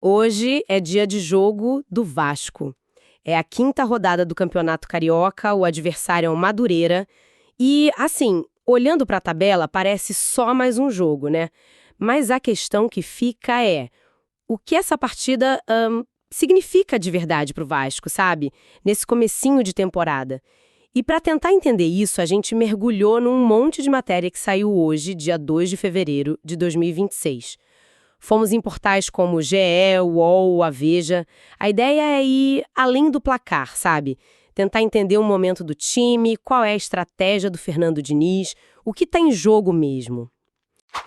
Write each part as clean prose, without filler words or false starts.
Hoje é dia de jogo do Vasco. É a quinta rodada do Campeonato Carioca, o adversário é o Madureira. E, assim, olhando para a tabela, parece só mais um jogo, né? Mas a questão que fica é: o que essa partida significa de verdade para o Vasco, sabe? Nesse comecinho de temporada. E para tentar entender isso, a gente mergulhou num monte de matéria que saiu hoje, dia 2 de fevereiro de 2026. Fomos em portais como o GE, o UOL, a Veja. A ideia é ir além do placar, sabe? Tentar entender o momento do time, qual é a estratégia do Fernando Diniz, o que está em jogo mesmo.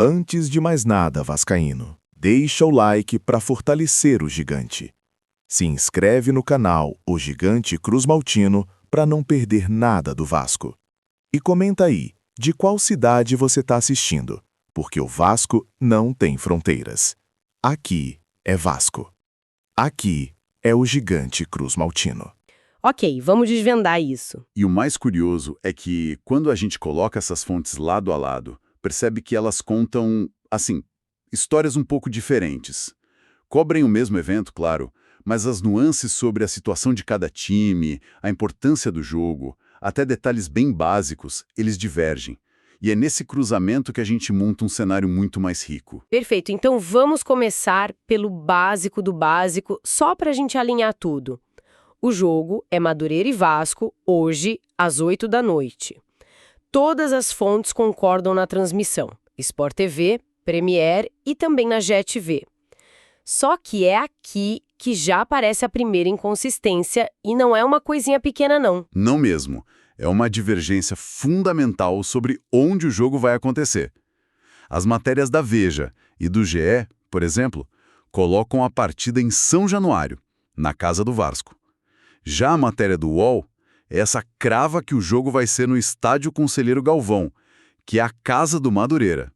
Antes de mais nada, vascaíno, deixa o like para fortalecer o gigante. Se inscreve no canal O Gigante Cruz Maltino para não perder nada do Vasco. E comenta aí de qual cidade você está assistindo, porque o Vasco não tem fronteiras. Aqui é Vasco. Aqui é o Gigante Cruz Maltino. Ok, vamos desvendar isso. E o mais curioso é que, quando a gente coloca essas fontes lado a lado, percebe que elas contam, assim, histórias um pouco diferentes. Cobrem o mesmo evento, claro, mas as nuances sobre a situação de cada time, a importância do jogo, até detalhes bem básicos, eles divergem. E é nesse cruzamento que a gente monta um cenário muito mais rico. Perfeito, então vamos começar pelo básico do básico, só para a gente alinhar tudo. O jogo é Madureira e Vasco, hoje, às 8 da noite. Todas as fontes concordam na transmissão. Sport TV, Premier e também na GE TV. Só que é aqui que já aparece a primeira inconsistência e não é uma coisinha pequena, não. Não mesmo. É uma divergência fundamental sobre onde o jogo vai acontecer. As matérias da Veja e do GE, por exemplo, colocam a partida em São Januário, na casa do Vasco. Já a matéria do UOL, essa crava que o jogo vai ser no Estádio Conselheiro Galvão, que é a casa do Madureira.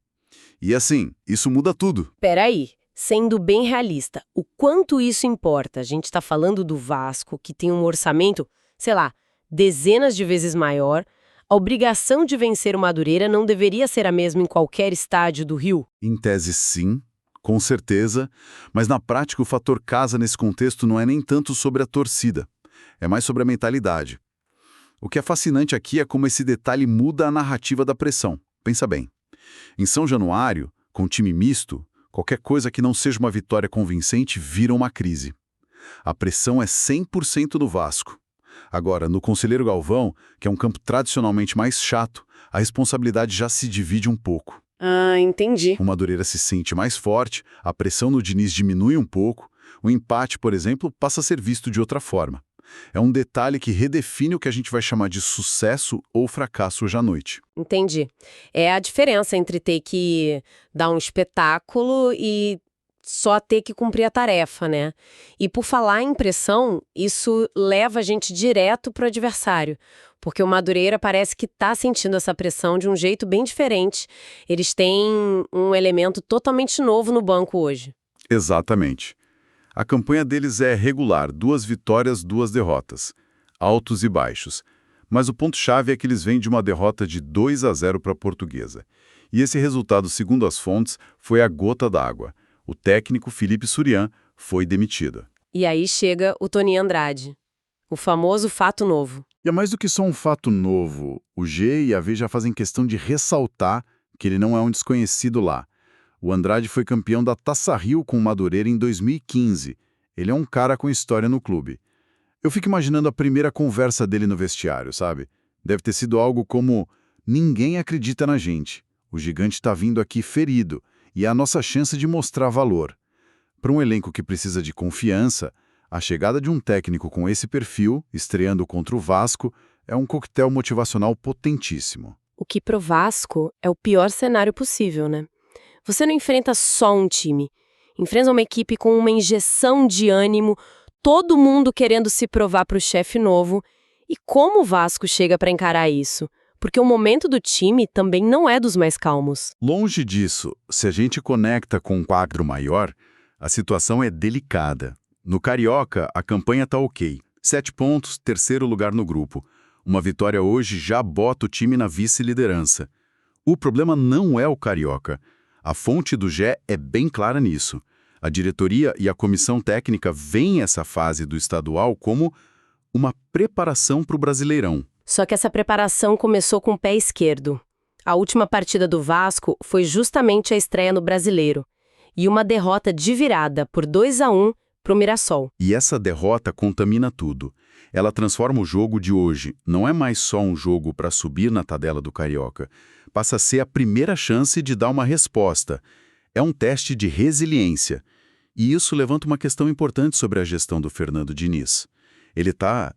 E assim, isso muda tudo. Peraí, sendo bem realista, o quanto isso importa? A gente está falando do Vasco, que tem um orçamento, sei lá, dezenas de vezes maior. A obrigação de vencer o Madureira não deveria ser a mesma em qualquer estádio do Rio? Em tese, sim, com certeza, mas na prática o fator casa nesse contexto não é nem tanto sobre a torcida, é mais sobre a mentalidade. O que é fascinante aqui é como esse detalhe muda a narrativa da pressão. Pensa bem. Em São Januário, com time misto, qualquer coisa que não seja uma vitória convincente vira uma crise. A pressão é 100% do Vasco. Agora, no Conselheiro Galvão, que é um campo tradicionalmente mais chato, a responsabilidade já se divide um pouco. Ah, entendi. O Madureira se sente mais forte, a pressão no Diniz diminui um pouco, o empate, por exemplo, passa a ser visto de outra forma. É um detalhe que redefine o que a gente vai chamar de sucesso ou fracasso hoje à noite. Entendi. É a diferença entre ter que dar um espetáculo e só ter que cumprir a tarefa, né? E por falar em pressão, isso leva a gente direto pro adversário, porque o Madureira parece que tá sentindo essa pressão de um jeito bem diferente. Eles têm um elemento totalmente novo no banco hoje. Exatamente. A campanha deles é regular, 2 vitórias, 2 derrotas. Altos e baixos. Mas o ponto-chave é que eles vêm de uma derrota de 2-0 para a Portuguesa. E esse resultado, segundo as fontes, foi a gota d'água. O técnico Felipe Surian foi demitido. E aí chega o Tony Andrade, o famoso fato novo. E é mais do que só um fato novo. O G e a V já fazem questão de ressaltar que ele não é um desconhecido lá. O Andrade foi campeão da Taça Rio com o Madureira em 2015. Ele é um cara com história no clube. Eu fico imaginando a primeira conversa dele no vestiário, sabe? Deve ter sido algo como: ninguém acredita na gente. O gigante está vindo aqui ferido e é a nossa chance de mostrar valor. Para um elenco que precisa de confiança, a chegada de um técnico com esse perfil, estreando contra o Vasco, é um coquetel motivacional potentíssimo. O que pro Vasco é o pior cenário possível, né? Você não enfrenta só um time. Enfrenta uma equipe com uma injeção de ânimo, todo mundo querendo se provar para o chefe novo. E como o Vasco chega para encarar isso? Porque o momento do time também não é dos mais calmos. Longe disso, se a gente conecta com um quadro maior, a situação é delicada. No Carioca, a campanha tá ok. 7 pontos, 3º lugar no grupo. Uma vitória hoje já bota o time na vice-liderança. O problema não é o Carioca. A fonte do GE é bem clara nisso. A A diretoria e a comissão técnica veem essa fase do estadual como uma preparação para o Brasileirão. Só que essa preparação começou com o pé esquerdo. A última partida do Vasco foi justamente a estreia no Brasileiro. E uma derrota de virada por 2-1 para o Mirassol. E essa derrota contamina tudo. Ela transforma o jogo de hoje. Não é mais só um jogo para subir na tabela do Carioca. Passa a ser a primeira chance de dar uma resposta. É um teste de resiliência. E isso levanta uma questão importante sobre a gestão do Fernando Diniz. Ele tá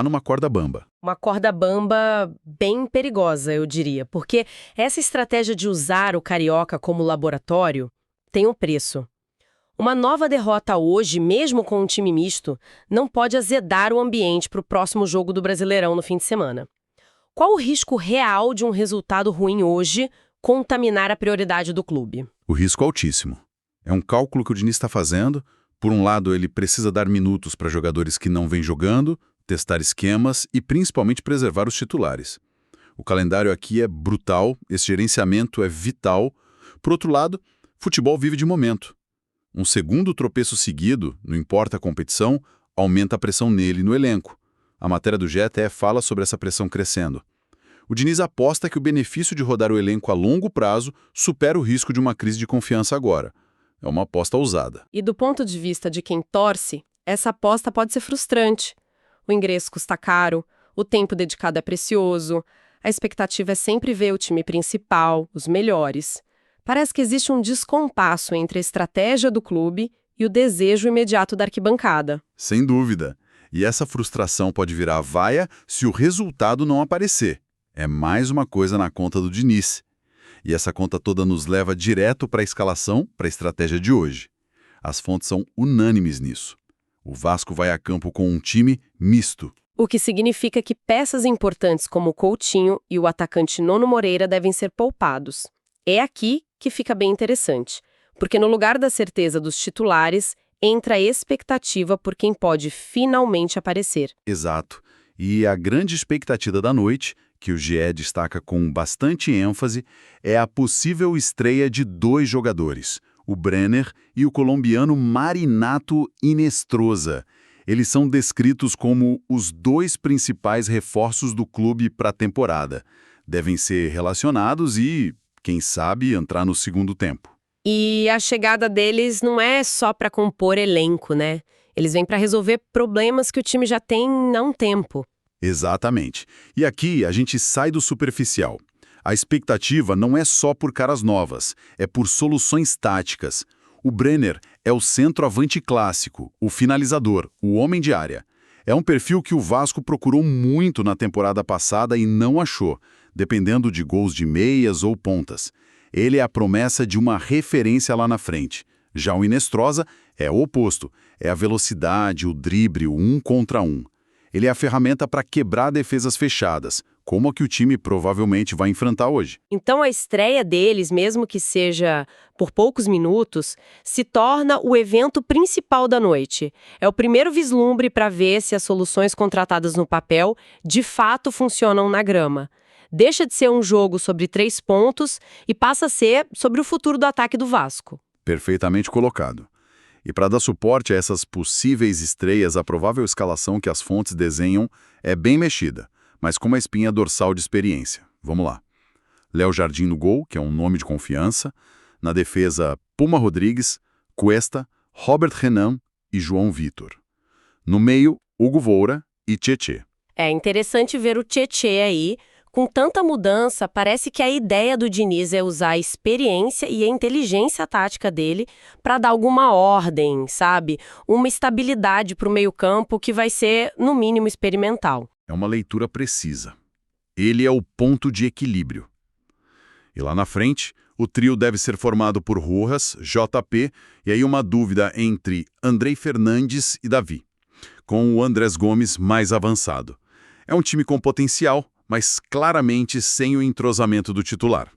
numa corda bamba. Uma corda bamba bem perigosa, eu diria, porque essa estratégia de usar o Carioca como laboratório tem um preço. Uma nova derrota hoje, mesmo com um time misto, não pode azedar o ambiente para o próximo jogo do Brasileirão no fim de semana. Qual o risco real de um resultado ruim hoje contaminar a prioridade do clube? O risco é altíssimo. É um cálculo que o Diniz está fazendo. Por um lado, ele precisa dar minutos para jogadores que não vêm jogando, testar esquemas e principalmente preservar os titulares. O calendário aqui é brutal, esse gerenciamento é vital. Por outro lado, futebol vive de momento. Um segundo tropeço seguido, não importa a competição, aumenta a pressão nele e no elenco. A matéria do GE até fala sobre essa pressão crescendo. O Diniz aposta que o benefício de rodar o elenco a longo prazo supera o risco de uma crise de confiança agora. É uma aposta ousada. E do ponto de vista de quem torce, essa aposta pode ser frustrante. O ingresso custa caro, o tempo dedicado é precioso, a expectativa é sempre ver o time principal, os melhores. Parece que existe um descompasso entre a estratégia do clube e o desejo imediato da arquibancada. Sem dúvida. E essa frustração pode virar vaia se o resultado não aparecer. É mais uma coisa na conta do Diniz. E essa conta toda nos leva direto para a escalação, para a estratégia de hoje. As fontes são unânimes nisso. O Vasco vai a campo com um time misto. O que significa que peças importantes como o Coutinho e o atacante Nono Moreira devem ser poupados. É aqui que fica bem interessante, porque no lugar da certeza dos titulares, entra a expectativa por quem pode finalmente aparecer. Exato. E a grande expectativa da noite, que o GE destaca com bastante ênfase, é a possível estreia de 2 jogadores, o Brenner e o colombiano Marinato Inestrosa. Eles são descritos como os 2 principais reforços do clube para a temporada. Devem ser relacionados e, quem sabe, entrar no segundo tempo. E a chegada deles não é só para compor elenco, né? Eles vêm para resolver problemas que o time já tem há um tempo. Exatamente. E aqui a gente sai do superficial. A expectativa não é só por caras novas, é por soluções táticas. O Brenner é o centroavante clássico, o finalizador, o homem de área. É um perfil que o Vasco procurou muito na temporada passada e não achou, dependendo de gols de meias ou pontas. Ele é a promessa de uma referência lá na frente. Já o Inestrosa é o oposto, é a velocidade, o drible, o 1 contra 1. Ele é a ferramenta para quebrar defesas fechadas, como a que o time provavelmente vai enfrentar hoje. Então a estreia deles, mesmo que seja por poucos minutos, se torna o evento principal da noite. É o primeiro vislumbre para ver se as soluções contratadas no papel de fato funcionam na grama. Deixa de ser um jogo sobre 3 pontos e passa a ser sobre o futuro do ataque do Vasco. Perfeitamente colocado. E para dar suporte a essas possíveis estreias, a provável escalação que as fontes desenham é bem mexida, mas com uma espinha dorsal de experiência. Vamos lá. Léo Jardim no gol, que é um nome de confiança. Na defesa, Puma Rodrigues, Cuesta, Robert Renan e João Vitor. No meio, Hugo Voura e Tchê. É interessante ver o Tchê aí. Com tanta mudança, parece que a ideia do Diniz é usar a experiência e a inteligência tática dele para dar alguma ordem, sabe? Uma estabilidade para o meio-campo que vai ser, no mínimo, experimental. É uma leitura precisa. Ele é o ponto de equilíbrio. E lá na frente, o trio deve ser formado por Rojas, JP e aí uma dúvida entre Andrei Fernandes e Davi, com o Andrés Gomes mais avançado. É um time com potencial, mas claramente sem o entrosamento do titular.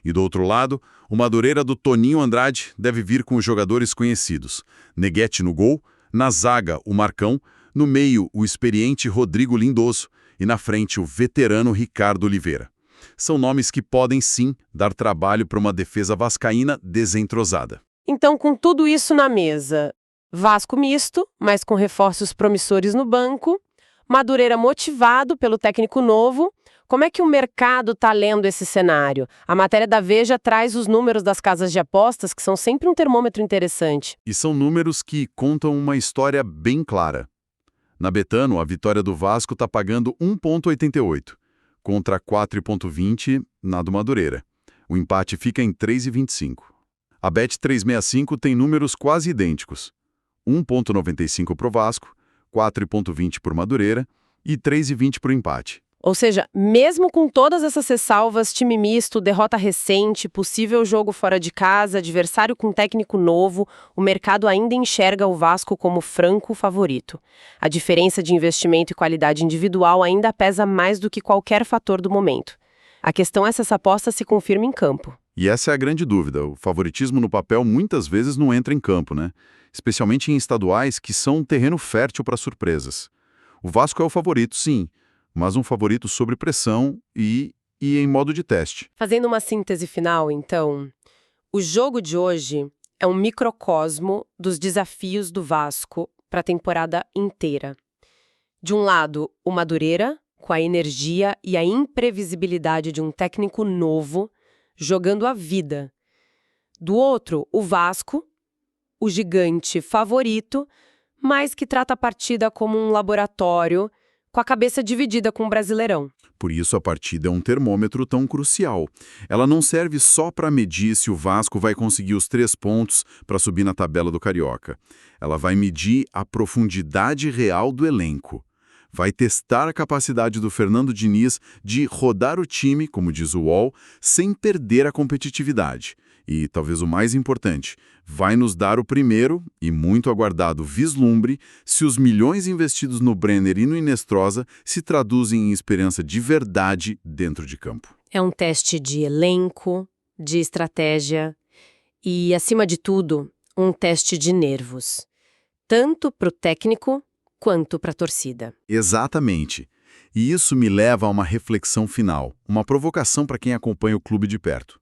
E do outro lado, o Madureira do Toninho Andrade deve vir com os jogadores conhecidos. Neguete no gol, na zaga o Marcão, no meio o experiente Rodrigo Lindoso e na frente o veterano Ricardo Oliveira. São nomes que podem sim dar trabalho para uma defesa vascaína desentrosada. Então, com tudo isso na mesa, Vasco misto, mas com reforços promissores no banco, Madureira motivado pelo técnico novo. Como é que o mercado está lendo esse cenário? A matéria da Veja traz os números das casas de apostas, que são sempre um termômetro interessante. E são números que contam uma história bem clara. Na Betano, a vitória do Vasco está pagando 1,88, contra 4,20 na do Madureira. O empate fica em 3,25. A Bet365 tem números quase idênticos. 1,95 para o Vasco, 4,20 por Madureira e 3,20 para o empate. Ou seja, mesmo com todas essas ressalvas, time misto, derrota recente, possível jogo fora de casa, adversário com técnico novo, o mercado ainda enxerga o Vasco como franco favorito. A diferença de investimento e qualidade individual ainda pesa mais do que qualquer fator do momento. A questão é se essa aposta se confirma em campo. E essa é a grande dúvida. O favoritismo no papel muitas vezes não entra em campo, né? Especialmente em estaduais que são um terreno fértil para surpresas. O Vasco é o favorito, sim, mas um favorito sob pressão e em modo de teste. Fazendo uma síntese final, então, o jogo de hoje é um microcosmo dos desafios do Vasco para a temporada inteira. De um lado, o Madureira, com a energia e a imprevisibilidade de um técnico novo, jogando a vida. Do outro, o Vasco, o gigante favorito, mas que trata a partida como um laboratório, com a cabeça dividida com o Brasileirão. Por isso a partida é um termômetro tão crucial. Ela não serve só para medir se o Vasco vai conseguir os 3 pontos para subir na tabela do Carioca. Ela vai medir a profundidade real do elenco. Vai testar a capacidade do Fernando Diniz de rodar o time, como diz o UOL, sem perder a competitividade. E, talvez o mais importante, vai nos dar o primeiro e muito aguardado vislumbre se os milhões investidos no Brenner e no Inestrosa se traduzem em esperança de verdade dentro de campo. É um teste de elenco, de estratégia e, acima de tudo, um teste de nervos. Tanto para o técnico quanto para a torcida. Exatamente. E isso me leva a uma reflexão final, uma provocação para quem acompanha o clube de perto.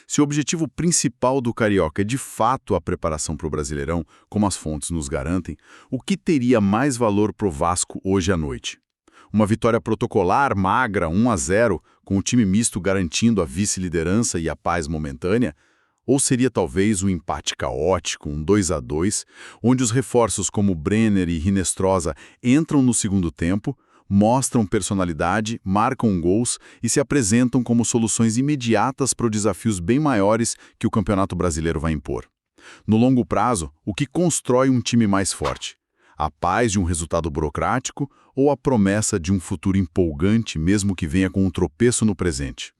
Se o objetivo principal do Carioca é de fato a preparação para o Brasileirão, como as fontes nos garantem, o que teria mais valor para o Vasco hoje à noite? Uma vitória protocolar, magra, 1-0, com o time misto garantindo a vice-liderança e a paz momentânea? Ou seria talvez um empate caótico, um 2-2, onde os reforços como Brenner e Hinestrosa entram no segundo tempo, mostram personalidade, marcam gols e se apresentam como soluções imediatas para desafios bem maiores que o Campeonato Brasileiro vai impor. No longo prazo, o que constrói um time mais forte? A paz de um resultado burocrático ou a promessa de um futuro empolgante, mesmo que venha com um tropeço no presente?